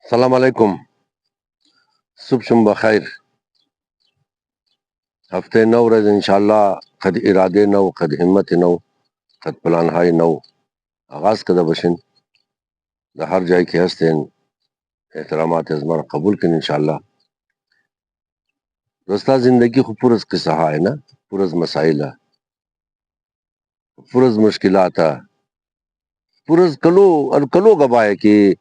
السلام علیکم. صبح شم بخیر. هفته نو ورځ انشاءالله قد اراده نو قد همت نو قد پلان های نو آغاز کده بشین در هر جایی که هستین احترامات از من قبول کن انشاءالله. دوستا زندگی خو پر از قصه های نه، پر از مسائل ہے، پر از مشکلات ہے، پر از کلو گبائے کہ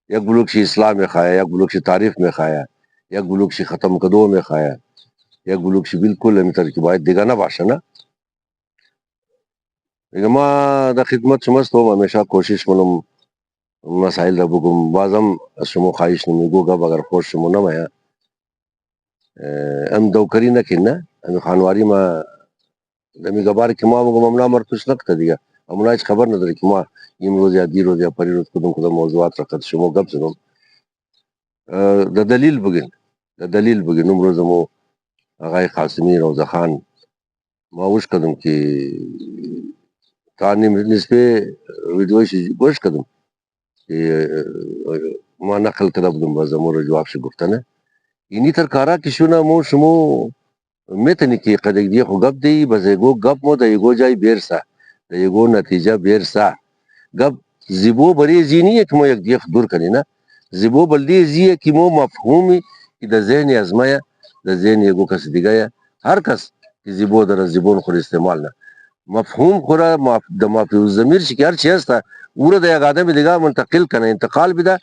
یک بلوک شی اسلام میں خوایا، یک بلوک شی تعریف میں خوایا، یک بلوک شی ختم کدو میں خوایا، یک بلوک شی بالکل امتر کی باید دیگه نباشه نه. ما د خدمت شمستم همیشه کوشش کنم مسائل را بگم. بازم از شما خواهش نمیگو گپ اگر خوش شما نمایا ام دوکری نکن نه ام خانواری ما دمی گبار که ما بگم امنا مرتوش نکته دیگه امنا هیچ خبر نداره که ما این روز یا دی روز یا پری روز کدوم موضوعات را قد شما گپ زنم. د دلیل بگین امروز مو آقای قاسمی روزه خان ما وش کدم که تانی نسبه ویدیوش گوش کدم ما نقل کده بودم باز امور جواب شو گفتنه اینی تر کارا کشونا مو شمو میتنی که قدق دی خو گپ دی بس ایگو گپ مو دا ایگو جای بیرسا دا ایگو نتیجه بیرسا گپ زیبو بری زینیه که مو یک دیخ دور کنی نا زیبو بلدی زیه که مو مفهومی که دا ذهن ازمایه دا ذهن ایگو کس دیگه یا هر کس که زیبو در زیبون خور استعمال نه مفهوم خورا دا مفهوم زمیر شی که هر چی هستا اورا دا یک آدم دیگه منتقل کنه انتقال بده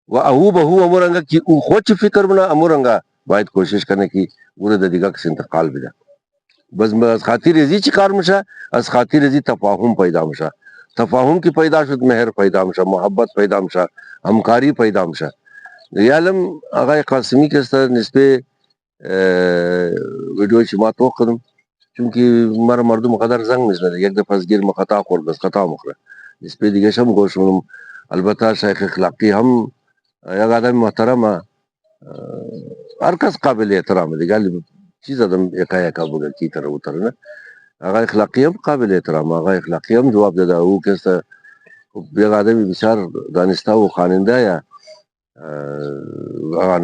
و او به هو امورنگا کی او خود چی فکر بنا امورنگا باید کوشش کنه کی ورده دیگه کس انتقال بده بس از خاطر ازی چی کار میشه از خاطر ازی تفاهم پیدا میشه تفاهم کی پیدا شد مهر پیدا میشه محبت پیدا میشه همکاری پیدا میشه. یالم آقای قاسمی که است نسبه ویدیو چی ما تو کردم چونکه مرا مردم قدر زنگ میزنه یک دفعه از گیر ما خطا خورد بس خطا مخوره نسبه دیگه شم گوشم البته شیخ اخلاقی هم یک آدم محترم هر کس قابل احترام دیگه چیز آدم یکا بگه کی طرح اتر نه آقای اخلاقی هم قابل احترام آقای اخلاقی هم جواب داده او که یک آدمی بسیار دانسته و خواننده یا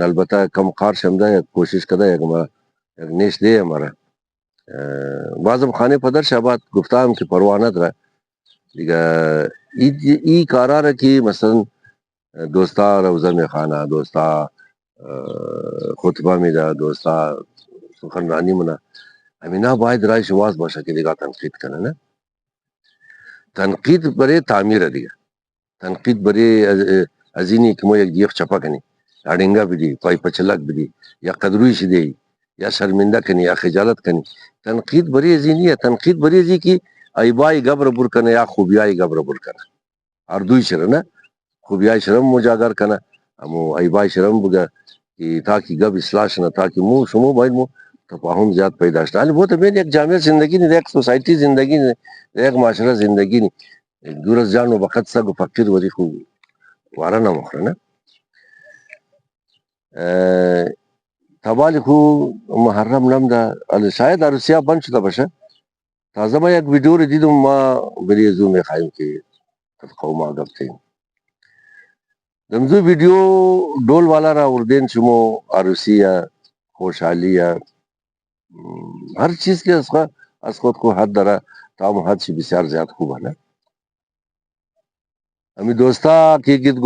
البته کم قار شمده یک کوشش کده یک نیش ده مرا بعضم خانه پدر شبات گفتم که پروا نداره دیگه ای کارا را که مثلا دوستا روزه میخوانه دوستا خطبه میده دوستا سخنرانی منه امینا باید رایش واز باشه که دیگه تنقید کنه نه تنقید برای تعمیر دیگه تنقید برای از اینی که ما یک دیخ چپا کنی اڑنگا بدی پای پچلک بدی یا قدرویش دی یا شرمنده کنی یا خجالت کنی تنقید برای از اینی تنقید برای ازی که ایبای گبر بر کنه یا خوبیای گبر بر کنه هر دوی شره نه خوبیای شرم مجاگر کنه امو ایبای شرم بگه کہ تاکہ گب اصلاح نہ تاکہ مو شمو باید مو تفاہم زیاد پیدا شنا وہ تو میری ایک جامع زندگی نہیں ایک سوسائٹی زندگی نہیں ایک معاشرہ زندگی نہیں دورس جان و وقت سگ فقیر وری خو وارا نہ مخرا نا تبالی خو محرم نم دا شاید عروسیہ بن شده باشه تازه ما یک ویدیو رو دیدم ما بری زوم خواهیم که قوما گفتیم دمزو ویدیو ڈول والا را اردین شمو عروسی یا خوشحالی یا ہر چیز کے از خود کو حد داره تام حد شی بسیار زیاد خوب ہے نا امی دوستا کی گیت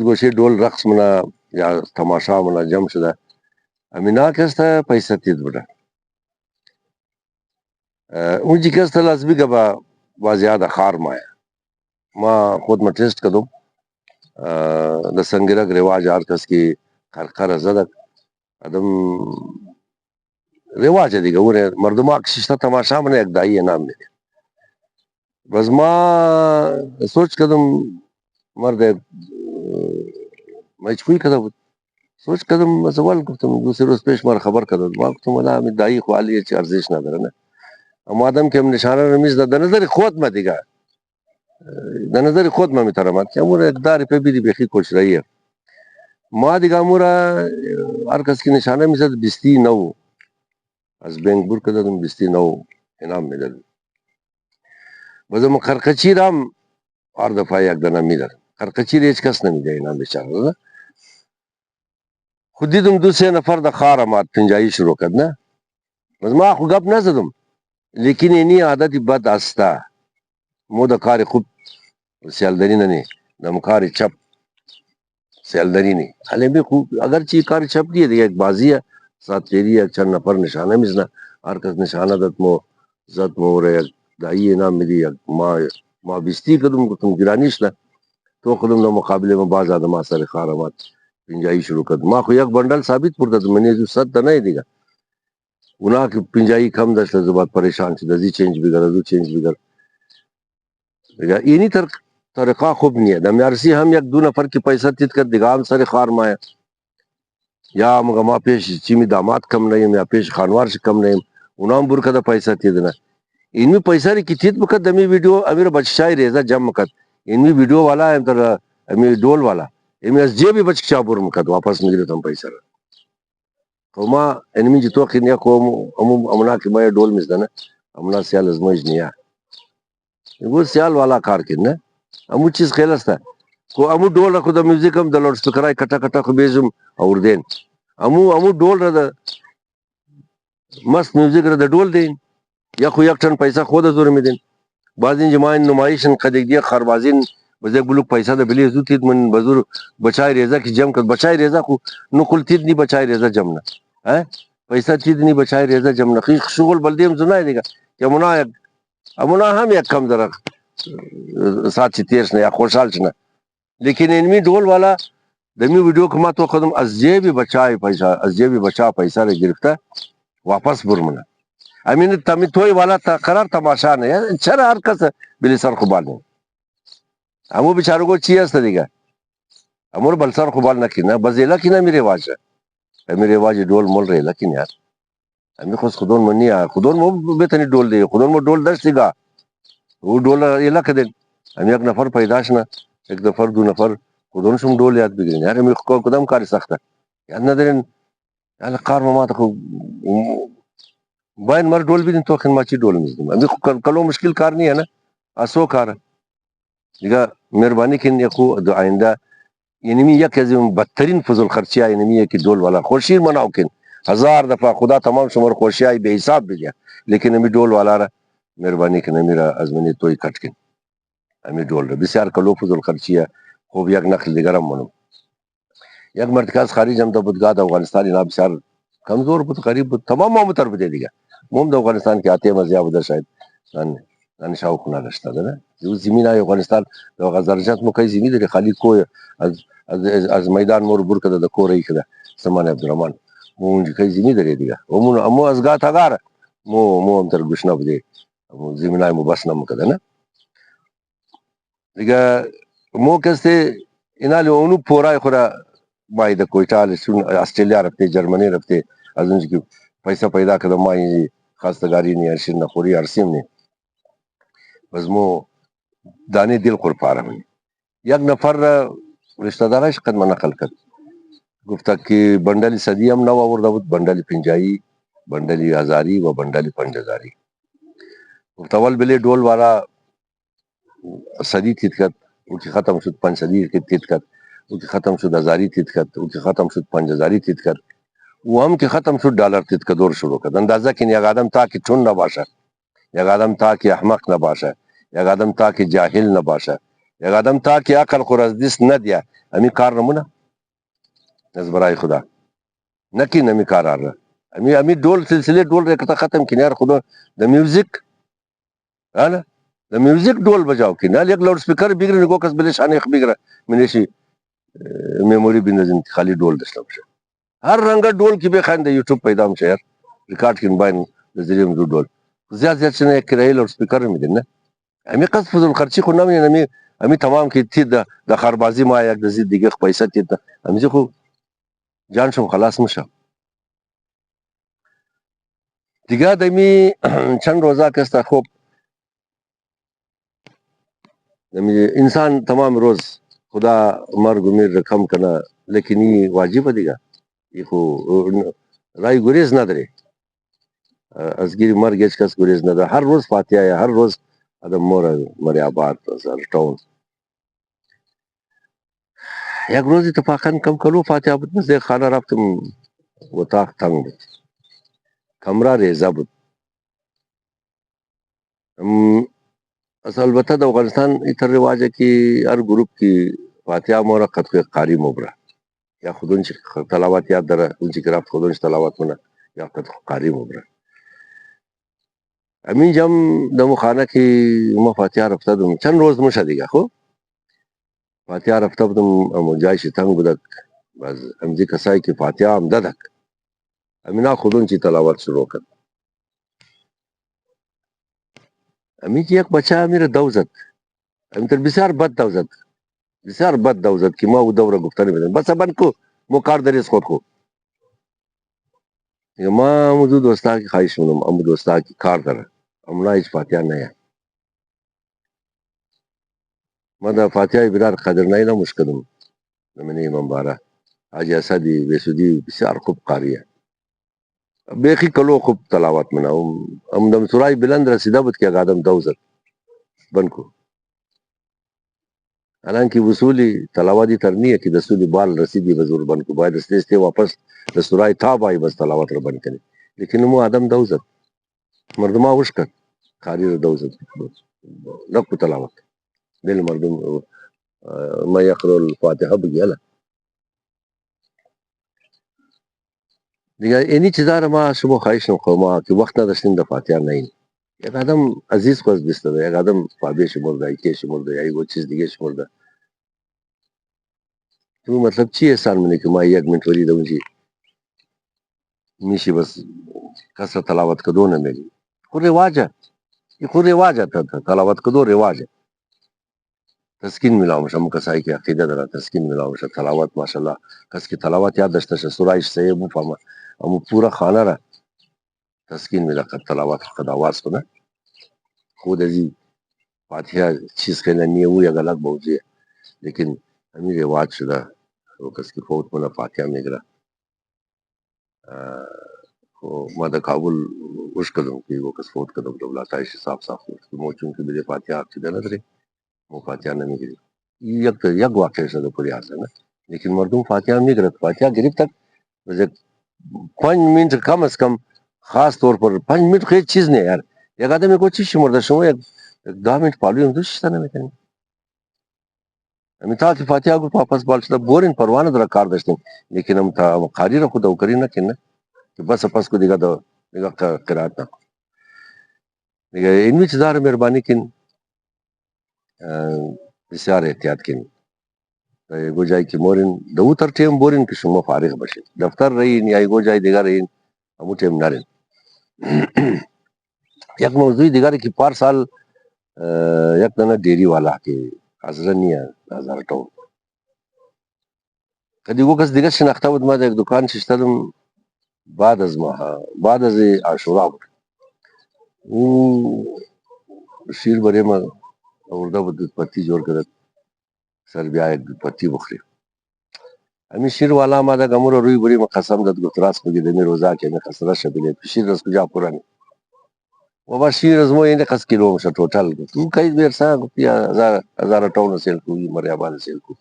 گوشه ڈول رقص منا یا تماشا منا جم شده امی نا کستا پیسہ تید بڑا اون جی کستا لازمی گبا با زیادہ خار مایا ما خود ما ٹیسٹ کدوم دا سنگرک رواج آر کس کی خرخر زدک ادم رواج ہے دیگه اوره مردم اکششتا تماشا منا یک دائی نام دیگه بس ما سوچ کدم مرد مجبوری کده بود سوچ کدم زوال گفتم دوسری روز پیش مار خبر کده ما گفتم ولی همی دایی خوالی چی ارزش نداره نه اما آدم که هم نشانه رمیز ده نظر خود ما دیگه ده نظر خود ما میترمد که امور اقداری پی بیدی بخی کچ راییه ما دیگه امورا هر کس که نشانه میزد 29 از بینک بور کده دم 29 انام میدد بازم خرقچی رام هر دفعه یک دنه میدد خرقچی ریچ کس نمیده انام بیچاره خو دیدم 2-3 نفر د خاره مات پنجایی شروع کړ نه بس ما خو گپ نه زدم لیکن اینی عادت بد استا مو د کار خوب سیالداری نه نه دم کار چپ سیالداری نہیں حالے بھی خوب اگرچہ کار چپ دی ہے ایک بازی ہے ساتھ تیری ایک چند نفر نشانه مزنا هر کس نشانه دت مو زد مو رے دایی نام ملی ما بیستی کدوم کتم گرانیش نا تو خودم نو مقابله میں باز آدم سر خارمات پنجائی شروع کر ما خو یک بندل ثابت پورتا تو منی جو صد نه دیگا اونا کی پنجائی کم داشت زبات پریشان شد ازی چینج بگیر ازو چینج بگیر دیگا اینی طریقه خوب نیه د میارسی هم یک دو نفر کی پیسہ تیت کر دیگام سر خار مایا یا مگا ما پیش چیمی داماد کم نیم یا پیش خانوار سے کم نیم اونام برکا دا پیسہ تیدنا اینمی پیسہ ری کی تیت بکت دمی ویڈیو امیر بچشای ریزا جم مکت اینمی ویڈیو والا ہے تر امی ڈول والا امی از جیبی بچشا بور مکت واپس مگیرو تم پیسہ را وما انمی جتو خینیا کو امنا کی مایا ڈول مزدنا امنا سیال ازموج نیا وہ سیال والا کار کن امو چیز خیل استا کو امو ڈول رکھو دا میوزک ہم دا لوڈ سپیکرائی کٹا کٹا خو بیزم اور دین امو ڈول را دا مست میوزک را دا ڈول دین یا خو یک ٹن پیسہ خود زور میں دین بعضین جماعین نمائشن خدیق دیا خربازین بزیک بلوک پیسہ دا بلی ازو تید من بزور بچائی ریزا کی جم کر بچائی ریزا خو نقل تید نی بچائی ریزا جمنا پیسہ تید نی بچائی ریزا جمنا خیخ شغل بلدیم زنائی دیگا کہ امنا ہم یک کم درخ ساتھ چی تیرشنا یا خوشحال چنا لیکن انمی ڈول والا دمی ویڈیو کما تو خدم از جیبی بچا پیسہ رے گرفتا واپس برمنا امین تمی توی والا تا قرار تماشا نہیں چر ہر کس بلی سر خوبال نہیں امو بیچارو کو چی است دیگا امور بل سر خوبال نہ کینا بزیلا کینا میرے واج ہے میرے واج ڈول مول رہے لیکن یار امی خود خودون منی خودون مو بتنی ڈول دے خودون مو ڈول دس دیگا وہ ڈول یلا کدن امی ایک نفر پیداشنا ایک نفر دو نفر خودون شم ڈول یاد بگرین یار امی قدم کاری سخت یاد ندرین یار قار ما تا باین مر ڈول بھی دن تو خن ماچی ڈول مزدم امی کلو مشکل کار نہیں ہے نا اسو کار دیگا مہربانی کن یکو دو آئندہ اینمی یک از بدترین فضل خرچی اینمی ہے کہ ڈول والا خورشیر مناو کن 1000 دفعہ خدا تمام شمار خورشی آئی بے حساب بھی دیا لیکن امی ڈول والا را مہربانی کن امی را ازمنی توی کٹ کن امی ڈول را بسیار کلو فضل خرچی ہے خوب یک نقل دیگرم منم یک مرتکاز خارج ہم دا بدگاد افغانستانی نا بسیار کمزور بود قریب بود تمام مامو طرف دے دیگا موم دا افغانستان کے آتے مزیا بدر شاید نانشاو کنا رشتا دا نا جو زمین آئی افغانستان دا غزرجات مو کئی زمین دے خالی کوئی از میدان مور برکا دا کو رئی کدا سمان عبدالرحمن مو انجی کئی زمین دے دیگا امو از گا تاگار مو ہم تر گشنا بدے زمین آئی مو بس نام کدا نا دیگا مو کستے انالی اونو پورای خورا مائی دا کوئٹا آسٹریلیا رفتے جرمنی رفتے از انجی کی پیسہ پیدا کدا مائی خواستگاری نہیں ارشن نخوری ارسیم نہیں بس مو دانی دل قر پارا من یک نفر رشتہ دارش قدم نقل کرد گفتا کہ بنڈلی صدی ہم نو آورده بود بنڈلی پنجایی بنڈلی ہزاری و بنڈلی 5000 گفتا ول بلی ڈول والا صدی تیت کرد او کی ختم شد 500 تیت کرد او کی ختم شد ہزاری تیت کرد او کی ختم شد 5000 تیت کرد وہ ہم کی ختم شد ڈالر تیت کا دور شروع کرد اندازہ کن یک آدم تا کی ٹھون نہ باشا یک آدم تا کی احمق نہ باشا یک آدم تا کی جاہل نہ باشا یک آدم تا کی عقل خورزدس نہ دیا امی کار نمونا از برای خدا نکی نمی کار آر رہا امی ڈول سلسلے ڈول رکھتا ختم کی یار خدا دا میوزک دا میوزک ڈول بجاو کی نال یک لاؤڈ سپیکر بگره نگو کس بلی شانه اخ بگره منیشی میموری بندازن خالی ڈول داشتا بشه ہر رنگا ڈول کی بے خان دا یوٹیوب پیدا ہم شہر ریکارڈ کن بائن نظریه مدو ڈول زیاد زیاد چنه یک کرایی لاؤڈ سپیکر میدن نه امی قصد فضل خرچی خود نمین امی تمام کی تید دا خربازی ما یک دزید دیگه پیسہ تید امی زی خود جان شم خلاص مشم دیگه دمی چند روزا کستا خوب دمی انسان تمام روز خدا مرگ و میر رکم کنا لیکن یہ واجب دیگه یہ خو رای گریز نداره از گیری مرگ هیچ کس گریز نداره هر روز فاتحه یا هر روز آدم مور مری آباد سر ٹاؤن یک روز اتفاقا کم کلو فاتحه بود، بس خانه رفتم، اتاق تنگ بود، کمره ریزه بود. اصل البته د افغانستان ایتر رواجه کې هر گروپ کې فاتحه مورا قد قاری مبره یا خودون چې تلاوت یاد داره اون چې رفت خودون تلاوت کنه یا قد قاری مبره. امین جم د مخانه کې ما فاتحه رفته دم چند روز مشه دیگه خب فاتحه رفته بودم امو جای شتنگ بودک باز امزی کسایی که فاتحه هم دادک امینا خودون چې تلاوت شروع کرد. امین یک بچه امیر دوزد امین تر بسیار بد دوزد بسیار بد دوزد که ما او دوره گفتنی بدن بس بند کو مو کار دریز خود کو ما امو دوستا کی خواهش منم امو دوستا کی کار داره امنا هیچ فاتحه نه ما دا فاتحه برار قدر نه مشکلم من امام بارا حاجی اسدی بسودی بسیار خوب قاریه بیخی کلو خوب تلاوت منم ام دم سورای بلند رسیده بود که آدم دوزد بند کو حالانکه وصولی تلاوتی ترنیه که دستوری بال رسیدی بزرگ بند کو باید استے واپس دستورای تاب آئی بس تلاوت رو بند کنی لیکن مو آدم دوزد مردما وشکر قاری رو دوزد نکو تلاوت دل مردم ما يقرأ الفاتحة بقيالة دیگه اینی چیزا ما شما خواهش نکنم که وقت نداشتیم در فاتحه نین یک آدم عزیز خواست بستده یک آدم فابه شمرده یکی شمرده یا یک چیز دیگه شمرده تو مطلب چی احسان منه که ما یک منت ولی دونجی میشی بس کسر تلاوت کدو نمیگی خود رواجه یہ خود رواجه تلاوت کدو رواجه تسکین میلاومش هم کسایی که عقیده داره تسکین میلاومش تلاوت ماشاءالله کس کی تلاوت یاد داشته شه سورایش سه مفهمه اما پورا خانه را تسکین میده که تلاوت خود آواز کنه خود ازی فاتحه چیز خیلی نیه و یک الگ موضوع لیکن همین رواج شده و کس کی فوت کنه فاتحه میگره. ما د کابل وش کدم که و کس فوت کدم دولتایش صاف صاف مو چون که بده فاتحه عقیده نداره مو فاتحه نمیگیری یک واقع شده پوری آسه نه لیکن مردم فاتحه میگرد فاتحه گرفت تک 5 منٹ کم از کم خاص طور پر 5 منٹ خیلی چیز نہیں یار یک آدمی کو چیز شمرده شما یک 10 منٹ پالوی هم دوشتا نمیکنیم امی تا که فاتحه گفت واپس بال شده بورین پروانه در کار داشتیم لیکن هم تا قاری را خود اوکری نکنه که بس پس کو دیگه قرائت نکن دیگه اینوی چیزا را مهربانی کن بسیار احتیاط کن یگو جایی که مورین دو تر ټیم بورین که شما فارغ بشید دفتر رهین یا یگو جای دیگه رهین همو ټیم نرین یک موضوع دیگر که پار سال یک دنه ډیری والا که حاضر نیه هزار ټون کدی گو کس دیگه شناخته بود ما یک دکان ششتدم بعد از عاشورا بود او شیر برای ما ارده بود دود پتی جور کرد سر بیا یک دود پتی بخوری همین شیر والا ما دا گمور روی بری ما قسم داد گفت راست بگی دمی روزا که می خسره شبیلی شیر رس کجا پورانی و با شیر از مو اینده قس کیلو مشه ټوټل تو کای بیر سا گفت یا هزار ټون سیل کو مریابان سیل کو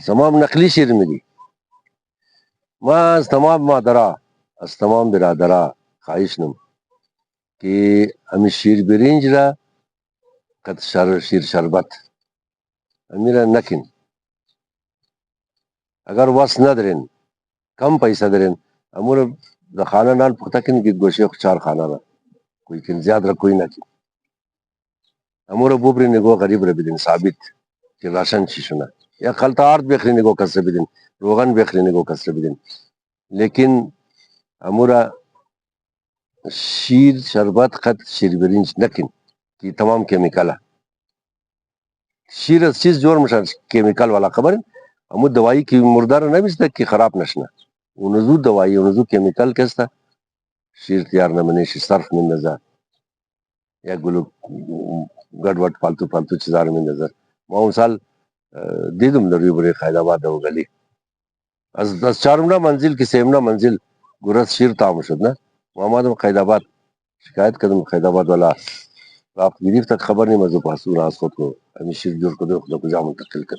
تمام نقلی شیر میدی ما از تمام مادرها از تمام برادرها خواهش نم که همین شیر برنج را قد شیر شربت امیر نکن اگر وس ندارین کم پیسه دارین امور د خانه نان پخته کن که گوشه چار خانه را کوئی کن زیاد را کوئی نکن امور بوبری نگو غریب را بدین ثابت که راشن چی شونه یا خلطه آرد بخری نگو کس را بدین روغن بخری نگو کس را بدین لیکن امور شیر شربت قد شیر برنج نکن که تمام کیمیکل شیر از چیز جور میشن کیمیکل والا خبرین امو دوائی کی مردار نمیسته که خراب نشنه اونزو دوائی اونزو کیمیکل کسته شیر تیار نمونه شی صرف مندازه یا گلو گډ وډ فالتو چیزا رو مندازه ما اون سال دیدم در روی بری خیل آباد و گلی از چهارمنا منزل که سیمنا منزل گرس شیر تام شد نه ما آمدم خیل آباد شکایت کردم خیل آباد والا رفت گریفت خبر نیم از پاسون از خود کو همین شیر جور کده خدا کجا منتقل کرد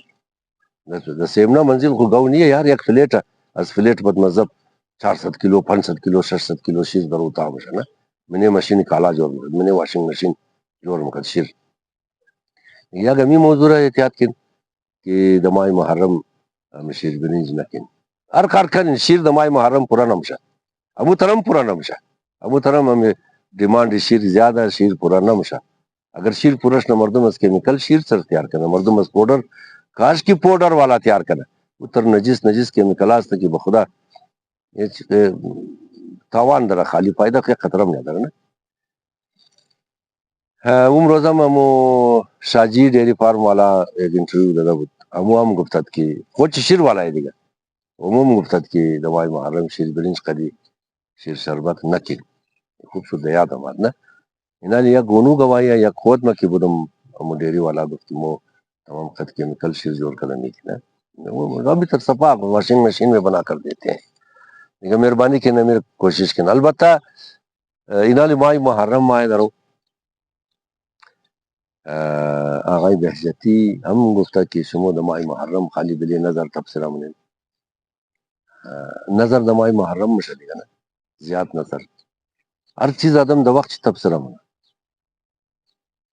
د سیمنا منزل خو گاو نیه یار، یک فلیٹ از فلیٹ بد مذہب 400 کیلو 500 کیلو 600 کیلو شیر دروتا مشنا منی ماشین کالا جوړ منی واشنگ ماشین جوړ مکد شیر یا گمی موضوع احتیاط کن کہ دمائی محرم شیر برنج نکن ہر کار کن شیر دمائی محرم پورا نمشا ابو ترم پورا نمشا ابو ترم ہمیں ڈیمانڈ شیر زیادہ شیر پورا نمشا اگر شیر پورش نہ مردم از کیمیکل شیر سر تیار کرنا مردم از پاؤڈر کاش کی پاؤڈر والا تیار کرنا اتر نجس کیمیکلاز تک بخدا تاوان در خالی فائدہ که خطرم نداره نه. اون روزم همو شاجی ڈیری فارم والا ایک انٹرویو داده بود همو هم گفتد که خود شیر والا ہے دیگه همو هم گفتد که دوای محرم شیر برنج قدی شیر شربت نکن خوب شد یاد آمد نه اینا یا گونو گوایا یا خود ما که بودم همو ڈیری والا گفت مو تمام قد کیمیکل شیر جوڑ کر نہیں نا وہ ابھی تک صفا واشنگ مشین میں بنا کر دیتے ہیں دیگه مهربانی کنه میره کوشش کنه البته اینال مای محرم مای درو آقای بهجتی هم گفته که شما در ماه محرم خالی بلی نظر تبصره منین نظر در ماه محرم میشه دیگه نه زیاد نظر هر چیز آدم در وقت تبصره منه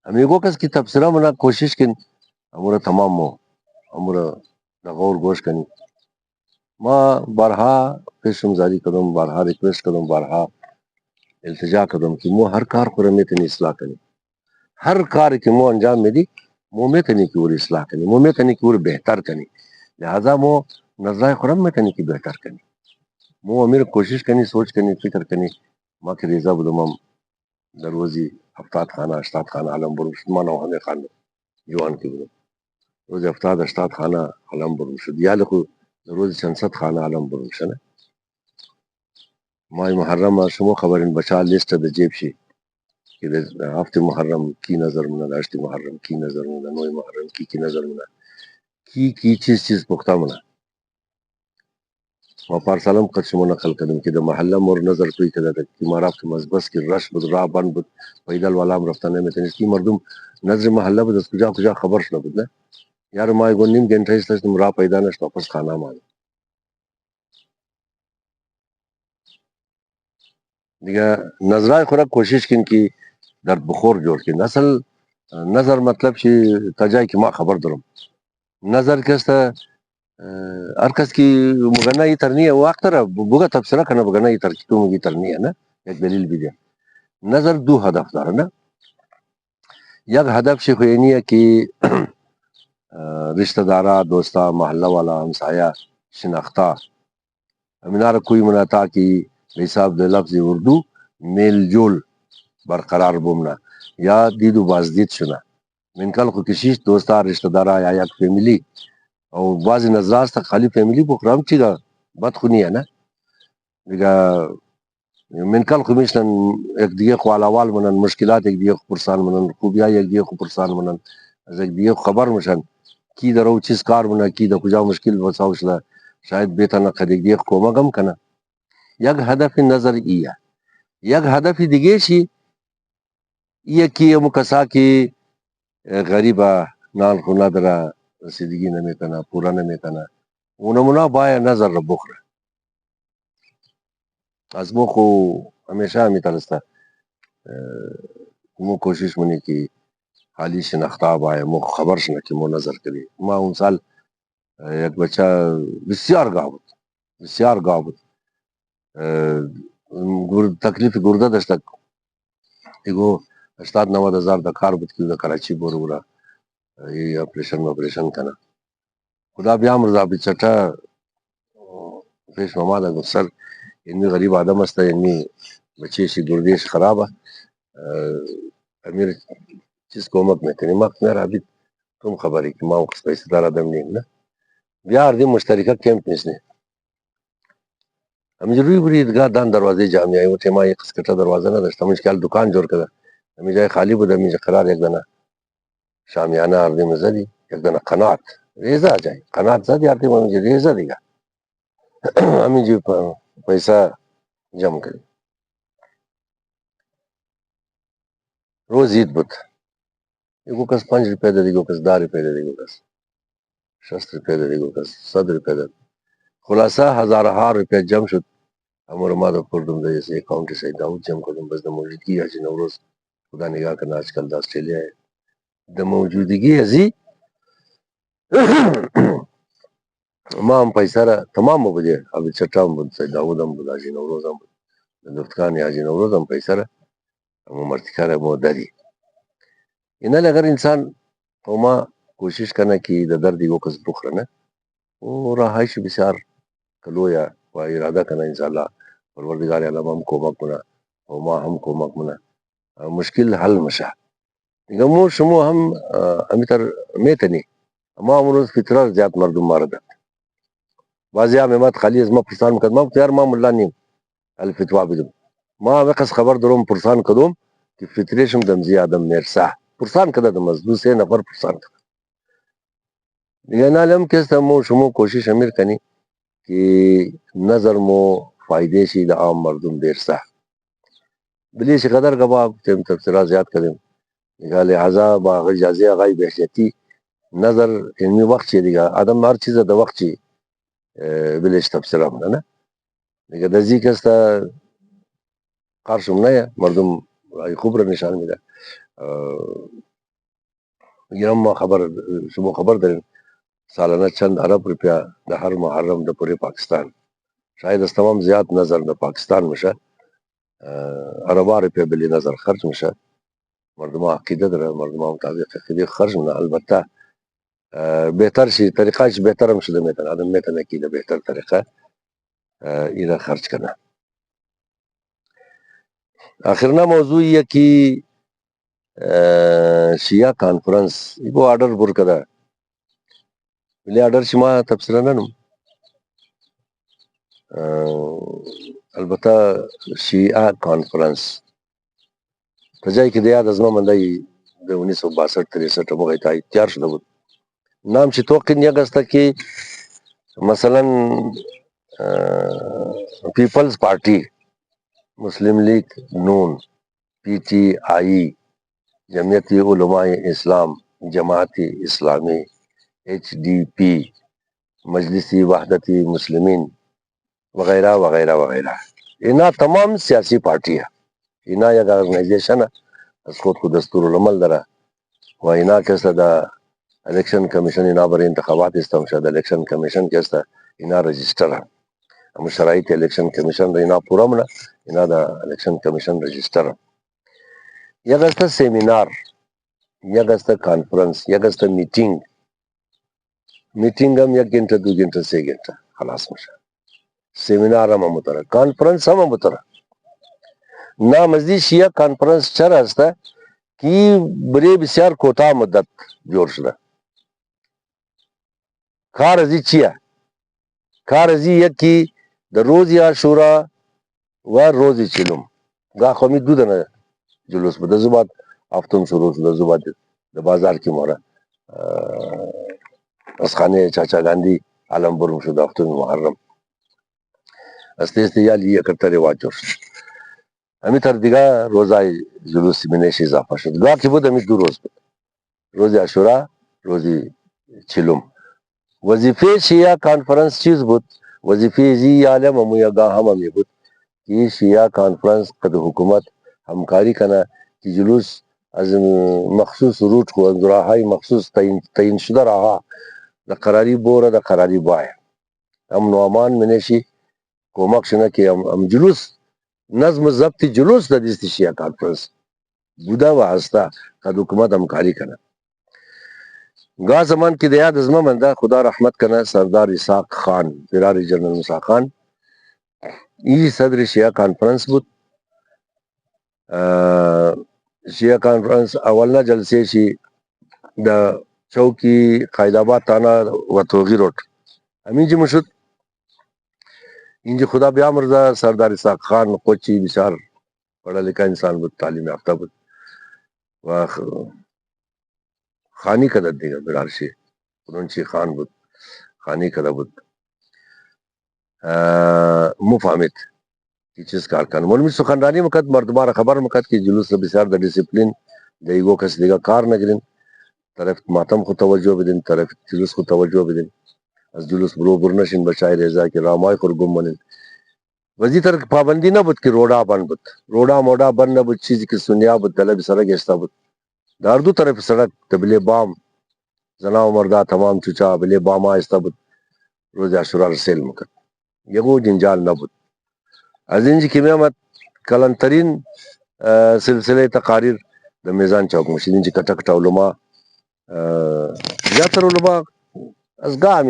امیگو کس کی تبصره منه کوشش کن امور تمام مو امور غور گوش کنی ما بارها پیشم زاری کدم بارها ریکویسٹ کدم بارها التجا کدم که مو هر کار خورم میتونی اصلاح کنی ہر کار کی مو انجام میں دی مو میں تنی کی اور اصلاح کنی مو میں تنی کی اور بہتر کنی لہذا مو نظرائے خرم میں تنی کی بہتر کنی مو امیر کوشش کنی سوچ کنی فکر کنی ما کی ریزا بدمم دروزی افتاد خانہ اشتاد خانہ علم بروشد مانا ہمیں خانہ جوان کی بدم روز افتاد اشتاد خانہ علم بروشد یا لکو روز چنست خانہ علم بروشد مائی محرم شمو خبرین بچا لیسٹ د جیب شی کہ ہفتے محرم کی نظر منا داشتی محرم کی نظر منا نوئی محرم کی نظر منا کی چیز پختہ منا ما پارسالم قد شما نقل کردم که در محله مور نظر توی کده که ما رفت مزبس که رش بود راه بند بود پیدل والام رفتن نمیتونست که مردم نظر محله بود از کجا خبرش نبود نه یار ما یکو نیم گنٹه ایستاشتم راه پیدا نشد واپس خانه آمدم دیگه نظرای خورا کوشش کن که در بخور جوړ کن اصل نظر مطلب چې تجای که ما خبر دارم نظر کسته هر کس کی مگنا یہ ترنی ہے وقت را بگا تبصرہ کنه بگنا یہ ترکی تو مگی ترنی ہے نا یک دلیل بھی دیا نظر دو هدف داره نه یک هدف شی خوینی ہے کہ رشتہ دارا دوستا محلہ والا ہمسایا شناختا امینار کوئی مناتا کی حساب دے لفظ اردو میل جول برقرار بومنا یا دیدو بازدید شنا من کل خو کشیش دوستا رشتہ دارا یا یک فیملی او بعضی نظرات تا خالی فیملی بخرام چی دا بد خونی ہے نا دیگه من کل خو میشنن یک دیگه خو علوال منن مشکلات یک دیگه خو پرسان منن خوبیا یک دیگه خو پرسان منن از یک دیگه خبر مشن کی درو چیز کار منا کی دا کجا مشکل بساو شده شاید بیتا نقد یک دیگه کومگم کنه یک هدف نظر ایه یک هدف دیگه شی ایه کی مکسا کی غریبه نان خو نداره رسیدگی نمیکنه پورا نمیکنه اونمونا باید نظر رو بخوره از مو خو همیشه میترسته مو کوشش منی که خالی شناخته باید مو خبر شنه که مو نظر کری ما اون سال یک بچه بسیار گاو بود تکلیف گرده داشته ایگو 80-90 هزار دا کار بود که دا کراچی برو یہ آپریشن کنه خدا بیام رضا بچٹا پیش ماما دا گفت سر علمی غریب آدم است علمی بچه شی گردیش خرابه امیر چیز کومک میکنی ما میرا ابھی تم خبری که ما وقت پیسه دار آدم نیم نه بیا اردیم مشترکه کمپ نیست نه همینجوری بری ادگاه دان دروازه جامعه و تیما یک قسکتا دروازه نداشت همینش که دکان جور کرده همین جای خالی بود همینجا قرار یک دانه شامیانه اردیم زدی یک دانه قنات ریزه جای قنات زدی اردیم همینجا ریزه دیگه همینجا پیسه جمع کردیم روز عید بود یکو کس 5 روپے دے دیگو کس 10 روپے دے دیگو کس 60 روپے دے دیگو کس 100 روپے دے خلاصہ ہزارہا روپے جمع شد امر ما دا پردم دا جیسے اکاؤنٹی سے داود جمع کردم بس دا موجودگی حاجی نوروز خدا نگاہ کرنا آج کل دا آسٹریلیا ہے دا موجودگی حزی ما هم پیسہ را تمام ہو بجے ابھی چٹا ہم بود سید داود ہم بود حاجی نوروز ہم بود لطفخان حاجی نوروز ہم پیسہ را ہم مرتکار ہے مودری انہا اگر انسان وما کوشش کرنا کی دا دردی وہ کس بخرنا وہ رہائش بسیار کلویا و ارادہ کرنا انشاءاللہ پروردگار عالم ہم کومک منا وما ہم کومک منا مشکل حل مشا گمو شمو ہم امیتر میتنی ما امروز فطرہ زیاد مردم مارد بعضی آمد خالی از ما پرسان مکد ما تیار ما ملا نیم الفتوا بدم ما وقت خبر دروم پرسان کدوم کہ فطریشم دمزی آدم میرسا پرسان کده دم از دو سه نفر پرسان کده دیگه نالم کستا مو شمو کوشش امیر کنی کہ نظر مو فائدے شی دا عام مردم دیرسا بلیش قدر گبا تیم تفسیرہ زیاد کدیم دیگه لحظا با غجازی آغای بحجتی نظر علمی وقت چی دیگه آدم هر چیز دا وقت چی بلیش تفسیرہ منا نا دیگه دزی کستا قارشم نیا مردم رای خوب را نشان میده یم خبر شما خبر دارین سالانه چند ارب روپیا د هر محرم د پوره پاکستان شاید از تمام زیاد نظر د پاکستان میشه اربا روپیا بلی نظر خرج میشه مردم عقیده داره مردم مطابق عقیده خرج میکنه البته بهتر شی طریقهش بهتر هم شده میتونه آدم میتونه که بهتر طریقه اینا خرج کنه آخرنا موضوع یہ کہ شیعہ کانفرنس ایگو آرڈر بر کده بلی آرڈر شما تفسیرا ننم البته شیعہ کانفرنس تجایی که دیاد از ما مندهی ده 1962-63 موقعی تایی تیار شده بود نام چی توقین یک است که مثلا پیپلز پارٹی مسلم لیگ نون P T I Jamiat Ulema Islam Jamaat Islami H D P مجلسی وحدت مسلمین وغیرہ وغیرہ وغیرہ اینا تمام سیاسی پارٹی ہے اینا یک ارگنائزیشن ہے از خود کو دستور العمل داره و اینا کسته دا الیکشن کمیشن اینا برای انتخابات استم شد الیکشن کمیشن کسته اینا رجیستر ہے ہم شرائط الیکشن کمیشن دا اینا پورا منا اینا دا الیکشن کمیشن رجیستر ہے یک است سیمینار یک است کانفرنس یک است میٹنگ هم 1 گھنٹه 2 گھنٹه 3 گھنٹه خلاص میشه سیمینار هم متره کانفرنس هم متره نامزدی شیعه کانفرنس چرا است کی برای بسیار کوتاه مدت جور شده کار ازی چیه کار ازی یکی در روزی عاشورا و روزی چلم گاه خوامی دو دنه جلوس بده زباد هفتم شروع شده زباد در بازار کی مورا از خانه چاچا گاندی علم برم شده هفتم محرم استی استیالی کرتا رواج جور شده همی تر دیگه روزای جلوسی منش اضافه شد گاه کی بود همی 2 روز بود روزی عاشورا روزی چلم وظیفه شیعه کانفرنس چیز بود وظیفه زی عالم هم یا گاه هم همی بود که شیعه کانفرنس قد حکومت همکاری کنه که جلوس از مخصوص روٹ کو از راهای مخصوص تعیین شده راها در قراری بوره در قراری بای امن و امان منشی کومک شنه که هم جلوس نظم و ضبط جلوس در دیست شیعه کانفرنس بوده و هسته قد حکومت همکاری کنه گاه زمان کی دیاد از ما منده خدا رحمت کنه سردار اسحاق خان فراری جنرل موسی خان ای صدر شیعه کانفرنس بود شیعه کانفرنس اولنا جلسه شی دا چوکی قایدآباد تانا و توغی روڈ همین جی مشد اینجی خدا بیامرزه سردار اسحاق خان قوچی بسیار پڑھا لکھا انسان بود تعلیم یافتہ بود و خانی کدر دیگه برارشی خونچی خان بود خانی کدر بود مفهمت کی چیز کار کنه مولوی سخنرانی مکد مردمار خبر مکد که جلوس بسیار د ډیسپلین د یو کس دیگه کار نگرین طرف ماتم خو توجه بدین، طرف جلوس خو توجه بدین. از جلوس برو برنشین بچای رضا که رامای خورگم منین. وزی تر پابندی نبود که روڈا بند بود، روڈا موڈا بند نبود، چیزی که سنیا بود دلب سرک ایستا بود. در دو طرف سڑک تبلی بام زنا و مردا تمام چوچا بلی باما ایستا بود. روز عاشورا رسیل مکد یگو جنجال نبود. از اینجی که میامد کلانترین سلسله تقاریر د میزان چوک مشیدین چې کټه کټه علما زیاتر علما از گاه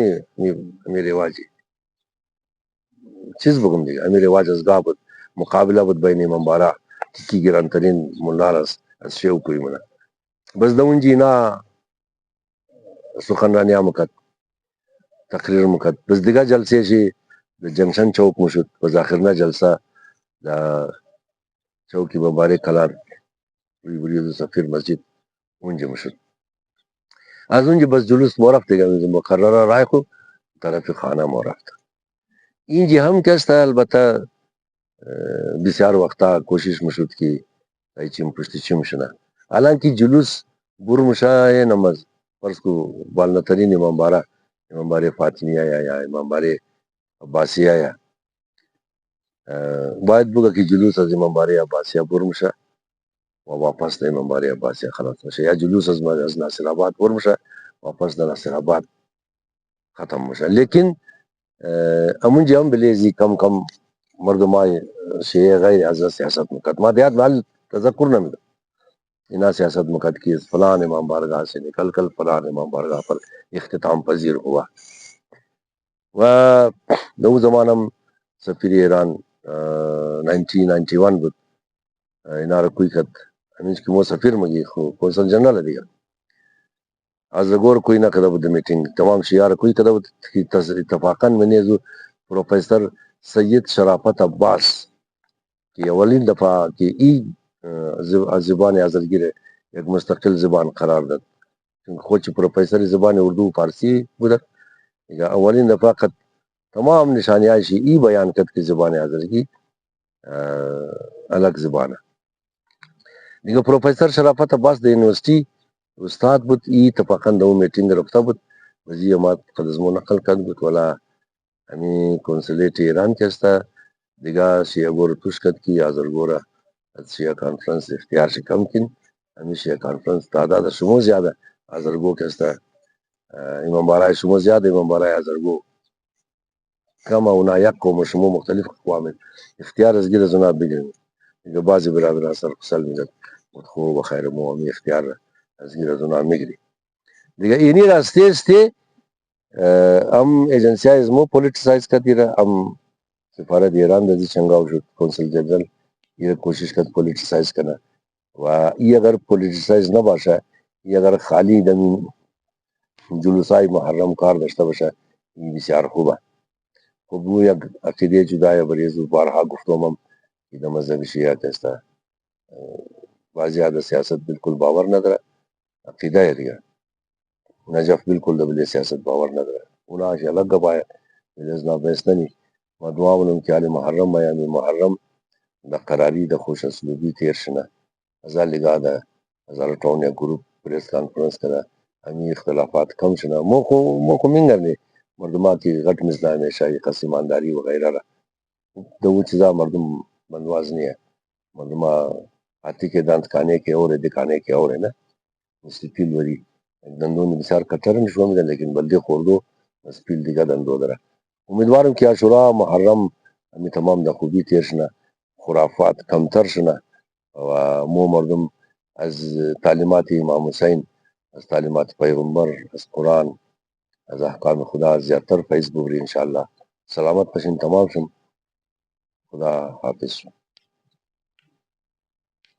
می رواجی چیز بگم دیگه، امی رواج از گاه بود، مقابله بود بین امام بارا کی گرانترین ملال از شیو کوی منا. بس د اونجی نا سخنرانیا مکد، تقریر مکد. بس دیگه جلسه شي د جنکشن چوک مشد، بس آخرنا جلسه د چوکی مبارک کلان برید سفیر مسجد اونجا مشد. از اونجا بس جلوس مورفت دیگه مقرره رای خو طرف خانه مورفت. اینجی هم کستا البته بسیار وقتا کوشش مشد که ایچیم پشتی چیم شنا. حالانکه جلوس بور مشای نماز فرض کو بالنترین امام باره فاطمیه یا امام باره عباسیه یا باید بگه که جلوس از امام باره عباسیه بور مشا و واپس د امام باره عباسیه خلاص مشه، یا جلوس از ناصر آباد بور مشا واپس د ناصر آباد ختم مشه. لیکن امونجی هم بلیزی کم کم مردمای شیعه غیر از سیاست مکد. ما دیاد وال تذکر نمیده اینا سیاست مکد کی فلان امام بارگاہ سے نکل کل فلان امام بارگاہ پر اختتام پذیر ہوا. و دو زمانم سفیر ایران 1991 بود اینا را کوی کد همینش که مو سفیر مگی خو کنسل جنرال دیگه از گور کوی نکده بود میتینگ تمام شیعه کوی کده بود که اتفاقا منیزو پروفیسر سید شرافت عباس که اولین دفعه که ای از زبان آذرگیره یک مستقل زبان قرار داد، چون خود پروفیسر زبان اردو و فارسی بودن. اولین دفعه قد تمام نشانیایشی ای بیان کرد که زبان آذرگی الگ زبانه دیگه. پروفیسر شرافت عباس د یونیورسیٹی استاد بود، ای اتفاقا دو میٹنگ رفته بود وزی ما قدزمو نقل کرد بود ولا همی کنسولیت ایران که استا دیگه شیعه گور توش کد کی آذرگوره از شیعه کانفرنس اختیار شی کم کن همی شیعه کانفرنس تعداد شما زیاده آذرگو که استا امام بارای شما زیاده امام بارای آذرگو کم اونا یک قوم شما مختلف اقوام اختیار از گیر از اونا بگیرن دیگه بعضی برادران سر خسل میدن خوب و خیر مو همی اختیار از گیر از اونا میگیری دیگه. اینی راسته استه ام ایجنسی های ازمو پولیٹیسائز کرتی رہا. ام سفارت ایران دازی چنگاو شد کنسل جنرل یہ کوشش کرد پولیٹیسائز کرنا و ای اگر پولیٹیسائز نہ باشا ای اگر خالی دمی جلوسای محرم کار داشته باشه ای بسیار خوبه. خب او یک عقیده جدای بریزو بارها گفتم هم که در مذهب شیعه کسته بعضی ها سیاست بالکل باور نداره عقیده دیگه. نجف بالکل د بلې سیاست باور نه لري اونا چې الګ غواړي لازم بهستنی ما دعا ولم کې علی محرم یعنی محرم د قراری د خوش اسلوبی تیر شنه ازال لګاده ازال ټاونیا ګروپ پریس کانفرنس کړه امی اختلافات کم شنه مو کو منګرني مردما کې غټ مزدانه شای قسمانداری وغیرہ د و چیزا مردم بندواز نه مردما آتی کې دانت کانے کې اور دکانے کې اور نه مستقیل وری دندون بسیار کتر نشو میدن لیکن بلدی خوردو سپیل دیگه دندو داره. امیدوارم که عاشورا محرم همی تمام د خوبی تیر شنه خرافات کمتر شنه و مو مردم از تعلیمات امام حسین از تعلیمات پیغمبر از قرآن از احکام خدا زیادتر فیض بوری انشاءالله. سلامت پشین تمام شم. خدا حافظ.